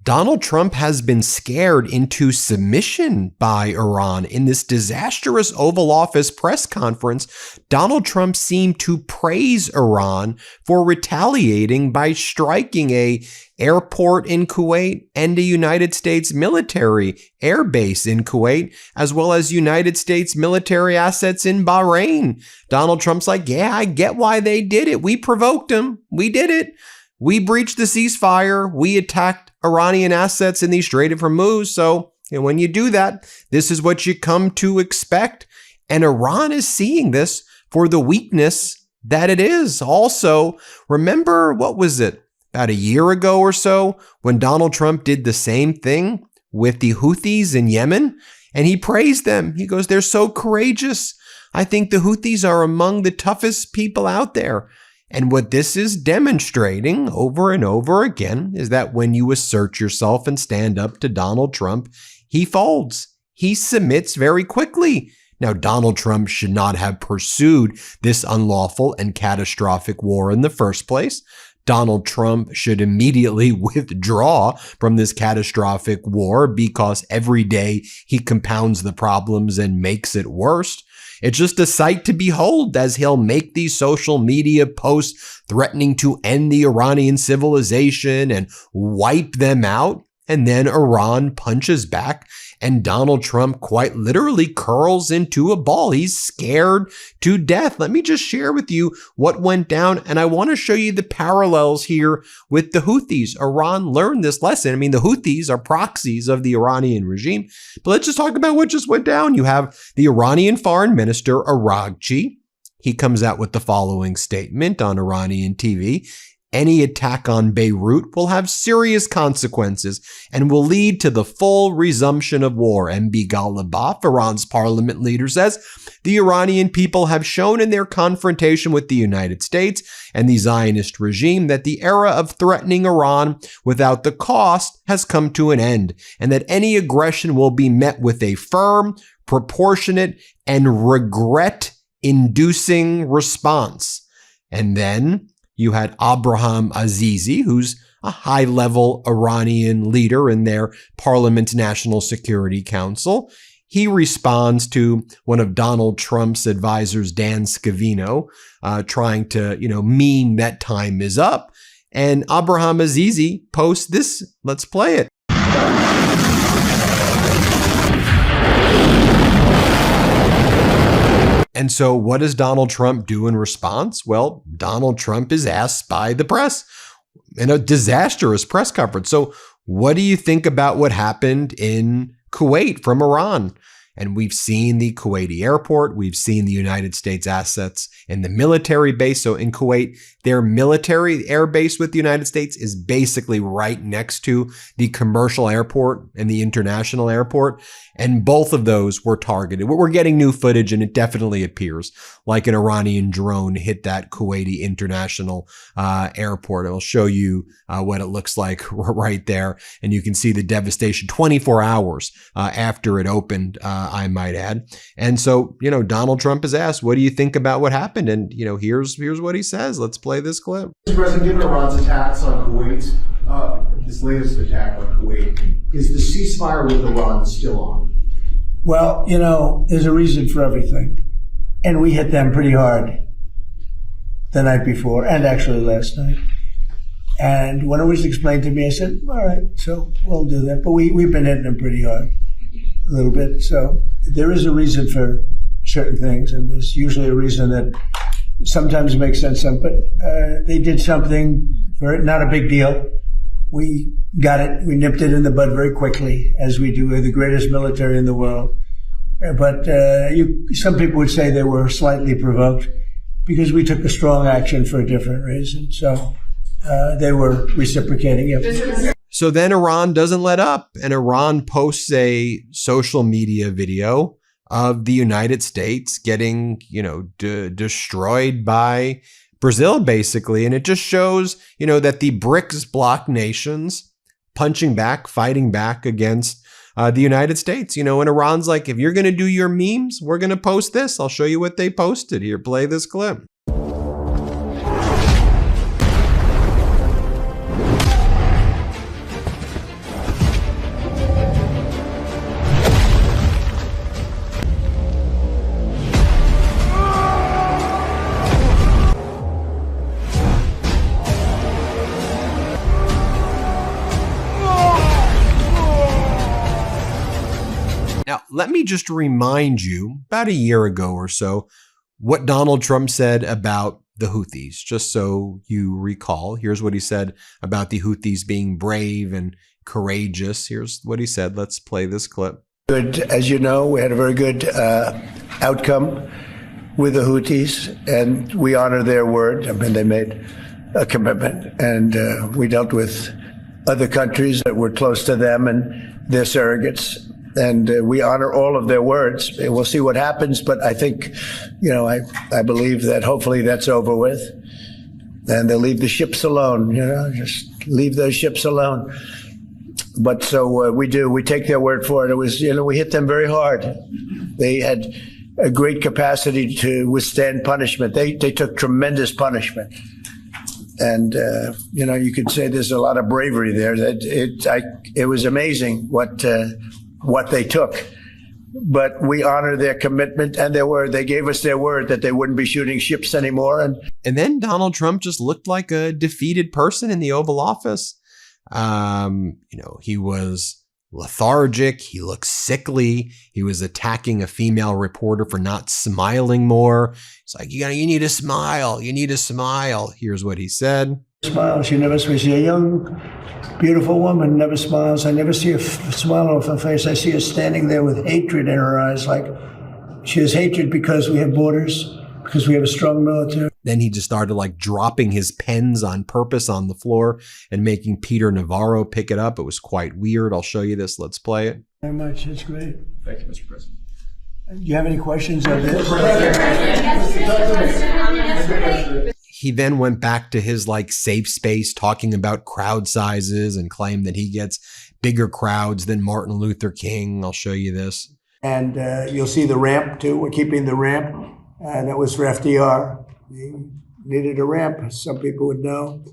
Donald Trump has been scared into submission by Iran. In this disastrous Oval Office press conference, Donald Trump seemed to praise Iran for retaliating by striking a airport in Kuwait and a United States military air base in Kuwait, as well as United States military assets in Bahrain. Donald Trump's like, yeah, I get why they did it. We provoked them. We did it. We breached the ceasefire. We attacked Iranian assets in the Strait of Hormuz. So when you do that, this is what you come to expect. And Iran is seeing this for the weakness that it is. Also, remember, what was it, about a year ago or so, when Donald Trump did the same thing with the Houthis in Yemen? And he praised them. He goes, they're so courageous. I think the Houthis are among the toughest people out there. And what this is demonstrating over and over again is that when you assert yourself and stand up to Donald Trump, he folds. He submits very quickly. Now, Donald Trump should not have pursued this unlawful and catastrophic war in the first place. Donald Trump should immediately withdraw from this catastrophic war because every day he compounds the problems and makes it worse. It's just a sight to behold as he'll make these social media posts threatening to end the Iranian civilization and wipe them out. And then Iran punches back and Donald Trump quite literally curls into a ball. He's scared to death. Let me just share with you what went down. And I want to show you the parallels here with the Houthis. Iran learned this lesson. I mean, the Houthis are proxies of the Iranian regime. But let's just talk about what just went down. You have the Iranian foreign minister, Araghchi. He comes out with the following statement on Iranian TV. Any attack on Beirut will have serious consequences and will lead to the full resumption of war. MB Ghalibaf, Iran's parliament leader, says the Iranian people have shown in their confrontation with the United States and the Zionist regime that the era of threatening Iran without the cost has come to an end, and that any aggression will be met with a firm, proportionate, and regret-inducing response. And then you had Abraham Azizi, who's a high-level Iranian leader in their Parliament's National Security Council. He responds to one of Donald Trump's advisors, Dan Scavino, trying to, meme that time is up. And Abraham Azizi posts this. Let's play it. And so what does Donald Trump do in response? Well, Donald Trump is asked by the press in a disastrous press conference. So what do you think about what happened in Kuwait from Iran? And we've seen the Kuwaiti airport. We've seen the United States assets in the military base. So in Kuwait, their military air base with the United States is basically right next to the commercial airport and the international airport. And both of those were targeted. We're getting new footage, and it definitely appears like an Iranian drone hit that Kuwaiti international airport. I'll show you what it looks like right there. And you can see the devastation 24 hours after it opened, I might add. And so, Donald Trump is asked, what do you think about what happened? And, here's what he says. Let's play this clip. Mr. President, given Iran's attacks on Kuwait, this latest attack on Kuwait, is the ceasefire with Iran still on? Well, there's a reason for everything. And we hit them pretty hard the night before, and actually last night. And when it was explained to me, I said, all right, so we'll do that. But we've been hitting them pretty hard, a little bit. So there is a reason for certain things, and there's usually a reason that sometimes makes sense. But they did something, not a big deal. We got it. We nipped it in the bud very quickly, as we do. We're the greatest military in the world. But some people would say they were slightly provoked because we took a strong action for a different reason. So they were reciprocating it. So then Iran doesn't let up, and Iran posts a social media video of the United States getting, destroyed by Brazil, basically. And it just shows, that the BRICS bloc nations punching back, fighting back against the United States. And Iran's like, if you're going to do your memes, we're going to post this. I'll show you what they posted. Here, play this clip. Now, let me just remind you, about a year ago or so, what Donald Trump said about the Houthis, just so you recall. Here's what he said about the Houthis being brave and courageous. Here's what he said. Let's play this clip. Good. As you know, we had a very good outcome with the Houthis, and we honor their word. I mean, they made a commitment, and we dealt with other countries that were close to them and their surrogates, and we honor all of their words. We'll see what happens, but I think, I believe that hopefully that's over with, and they'll leave the ships alone, just leave those ships alone. But so we do. We take their word for it. It was, we hit them very hard. They had a great capacity to withstand punishment. They took tremendous punishment. And, you could say there's a lot of bravery there. It was amazing what they took. But we honor their commitment and their word. They gave us their word that they wouldn't be shooting ships anymore. And then Donald Trump just looked like a defeated person in the Oval Office. He was lethargic. He looked sickly. He was attacking a female reporter for not smiling more. It's like, you need to smile. You need to smile. Here's what he said. Smile. She never smiles. She's a young, beautiful woman, never smiles. I never see a smile off her face. I see her standing there with hatred in her eyes. Like she has hatred because we have borders, because we have a strong military. Then he just started dropping his pens on purpose on the floor and making Peter Navarro pick it up. It was quite weird. I'll show you this. Let's play it. Very much. It's great. Thank you, Mr. President. Do you have any questions of this? He then went back to his safe space talking about crowd sizes and claimed that he gets bigger crowds than Martin Luther King. I'll show you this. And you'll see the ramp too. We're keeping the ramp. That was for FDR. He needed a ramp, as some people would know.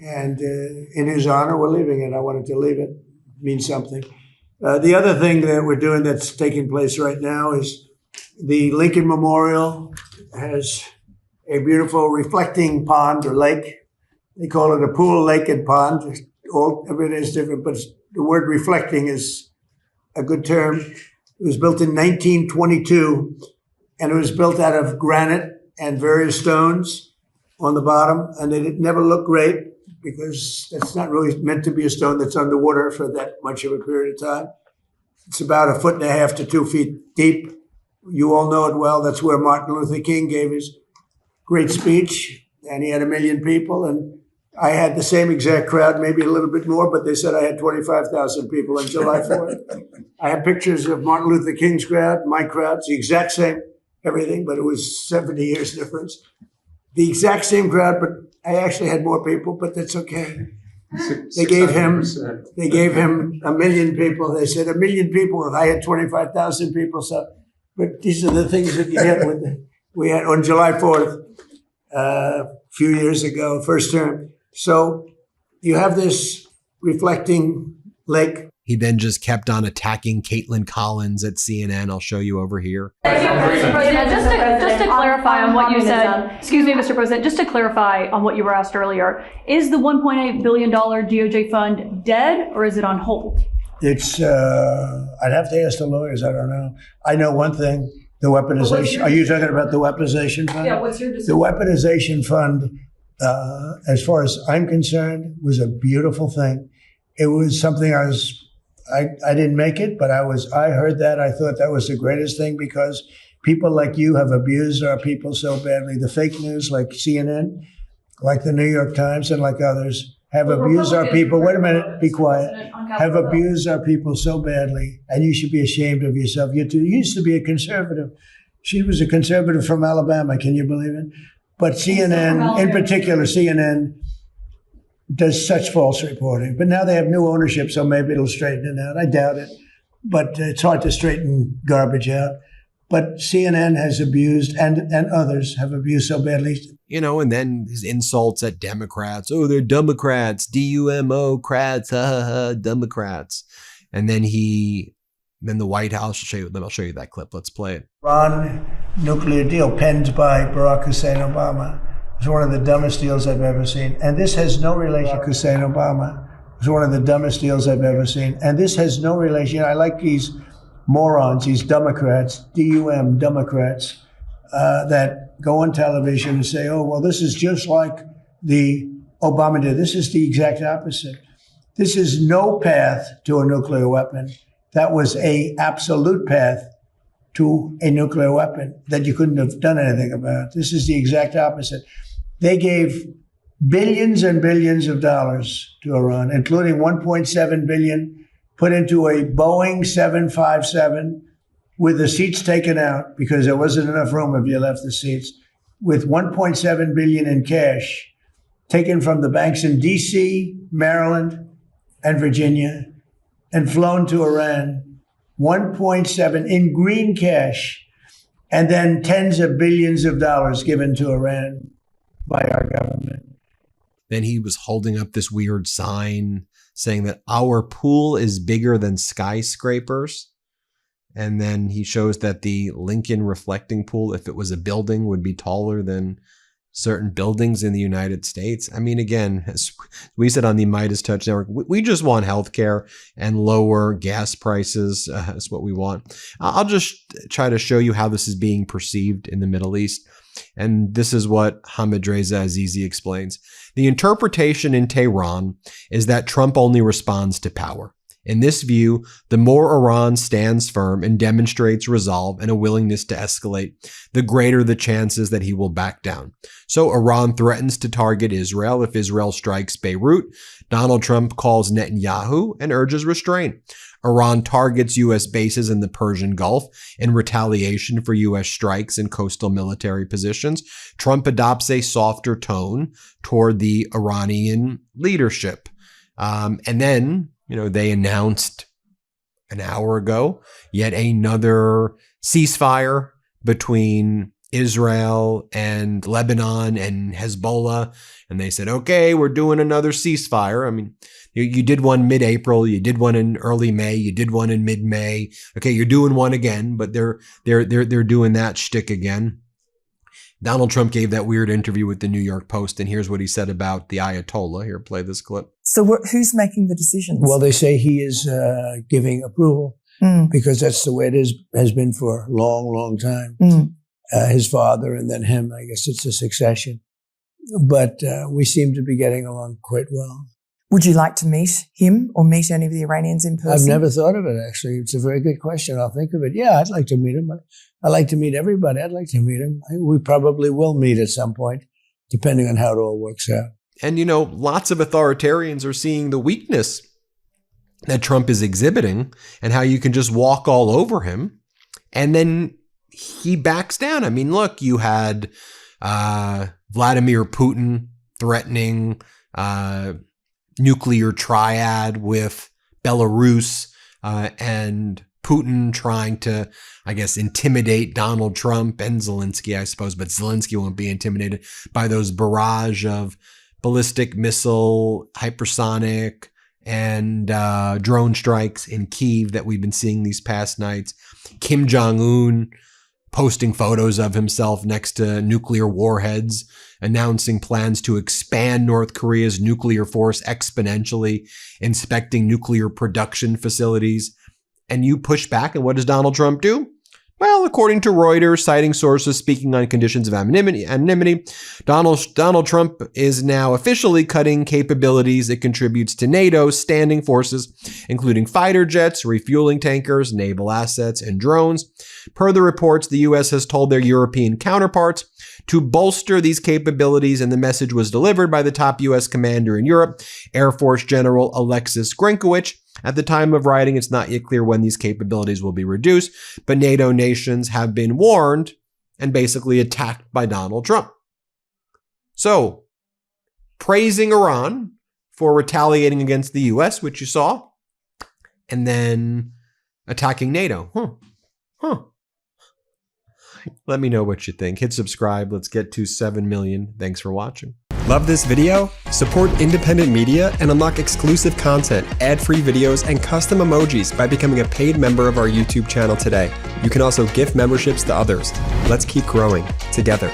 And in his honor, we're leaving it. I wanted to leave it. It means something. The other thing that we're doing that's taking place right now is the Lincoln Memorial has a beautiful reflecting pond or lake. They call it a pool, lake, and pond. Everything is different, but the word reflecting is a good term. It was built in 1922, and it was built out of granite and various stones on the bottom, and it never looked great because that's not really meant to be a stone that's underwater for that much of a period of time. It's about 1.5 to 2 feet deep. You all know it well. That's where Martin Luther King gave his great speech, and he had 1 million people, and I had the same exact crowd, maybe a little bit more, but they said I had 25,000 people on July 4th. I have pictures of Martin Luther King's crowd, my crowd. It's the exact same everything, but it was 70 years difference. The exact same crowd, but I actually had more people, but that's okay. They gave him 1 million people. They said 1 million people, and I had 25,000 people. So, but these are the things that you get with we had on July 4th, a few years ago, first term. So you have this reflecting lake. He then just kept on attacking Caitlin Collins at CNN. I'll show you over here. Just to clarify on what you said, excuse me, Mr. President, just to clarify on what you were asked earlier, is the $1.8 billion DOJ fund dead or is it on hold? It's, I'd have to ask the lawyers. I don't know. I know one thing, the weaponization. Are you talking about the weaponization fund? Yeah, what's your decision? The weaponization fund, as far as I'm concerned, was a beautiful thing. It was something I didn't make it, but I heard that. I thought that was the greatest thing because people like you have abused our people so badly. The fake news like CNN, like the New York Times and like others have abused our people. Wait a minute, be quiet. Have abused our people so badly, and you should be ashamed of yourself. You used to be a conservative. She was a conservative from Alabama. Can you believe it? But CNN, in particular, CNN does such false reporting. But now they have new ownership, so maybe it'll straighten it out. I doubt it. But it's hard to straighten garbage out. But CNN has abused, and others have abused so badly. And then his insults at Democrats. Oh, they're Democrats. D-U-M-O-crats. Ha, ha, ha, Democrats. And then the White House, I'll show you that clip. Let's play it. Iran nuclear deal penned by Barack Hussein Obama. It's one of the dumbest deals I've ever seen. And this has no relation to Hussein Obama. It's one of the dumbest deals I've ever seen. And this has no relation. I like these morons, these Democrats, D-U-M, Democrats, that go on television and say, oh, well, this is just like the Obama did. This is the exact opposite. This is no path to a nuclear weapon. That was a absolute path to a nuclear weapon that you couldn't have done anything about. This is the exact opposite. They gave billions and billions of dollars to Iran, including $1.7 billion put into a Boeing 757 with the seats taken out because there wasn't enough room if you left the seats, with $1.7 billion in cash taken from the banks in D.C., Maryland, and Virginia, and flown to Iran. 1.7 in green cash, and then tens of billions of dollars given to Iran by our government. Then he was holding up this weird sign saying that our pool is bigger than skyscrapers. And then he shows that the Lincoln reflecting pool, if it was a building, would be taller than certain buildings in the United States. I mean, again, as we said on the MeidasTouch Network, we just want healthcare and lower gas prices. That's what we want. I'll just try to show you how this is being perceived in the Middle East. And this is what Hamid Reza Azizi explains. The interpretation in Tehran is that Trump only responds to power. In this view, the more Iran stands firm and demonstrates resolve and a willingness to escalate, the greater the chances that he will back down. So Iran threatens to target Israel if Israel strikes Beirut. Donald Trump calls Netanyahu and urges restraint. Iran targets U.S. bases in the Persian Gulf in retaliation for U.S. strikes in coastal military positions. Trump adopts a softer tone toward the Iranian leadership. And then, they announced an hour ago yet another ceasefire between Israel and Lebanon and Hezbollah. And they said, okay, we're doing another ceasefire. I mean, you did one mid-April, you did one in early May, you did one in mid-May. Okay, you're doing one again, but they're doing that shtick again. Donald Trump gave that weird interview with the New York Post, and here's what he said about the Ayatollah. Here, play this clip. So who's making the decisions? Well, they say he is giving approval because that's the way it has been for a long, long time. His father and then him, I guess it's a succession. But we seem to be getting along quite well. Would you like to meet him or meet any of the Iranians in person? I've never thought of it, actually. It's a very good question. I'll think of it. Yeah, I'd like to meet him. I like to meet everybody. I'd like to meet him. We probably will meet at some point, depending on how it all works out. And, lots of authoritarians are seeing the weakness that Trump is exhibiting and how you can just walk all over him. And then he backs down. I mean, look, you had Vladimir Putin threatening nuclear triad with Belarus and Putin trying to, I guess, intimidate Donald Trump and Zelensky, I suppose, but Zelensky won't be intimidated by those barrage of ballistic missile, hypersonic, and drone strikes in Kyiv that we've been seeing these past nights. Kim Jong-un posting photos of himself next to nuclear warheads, announcing plans to expand North Korea's nuclear force exponentially, inspecting nuclear production facilities. And you push back, and what does Donald Trump do? Well, according to Reuters, citing sources speaking on conditions of anonymity, Donald Trump is now officially cutting capabilities it contributes to NATO's standing forces, including fighter jets, refueling tankers, naval assets, and drones. Per the reports, the U.S. has told their European counterparts to bolster these capabilities, and the message was delivered by the top U.S. commander in Europe, Air Force General Alexis Grinkowicz. At the time of writing, it's not yet clear when these capabilities will be reduced, but NATO nations have been warned and basically attacked by Donald Trump. So, praising Iran for retaliating against the U.S., which you saw, and then attacking NATO. Let me know what you think. Hit subscribe. Let's get to 7 million. Thanks for watching. Love this video? Support independent media and unlock exclusive content, ad-free videos, and custom emojis by becoming a paid member of our YouTube channel today. You can also gift memberships to others. Let's keep growing together.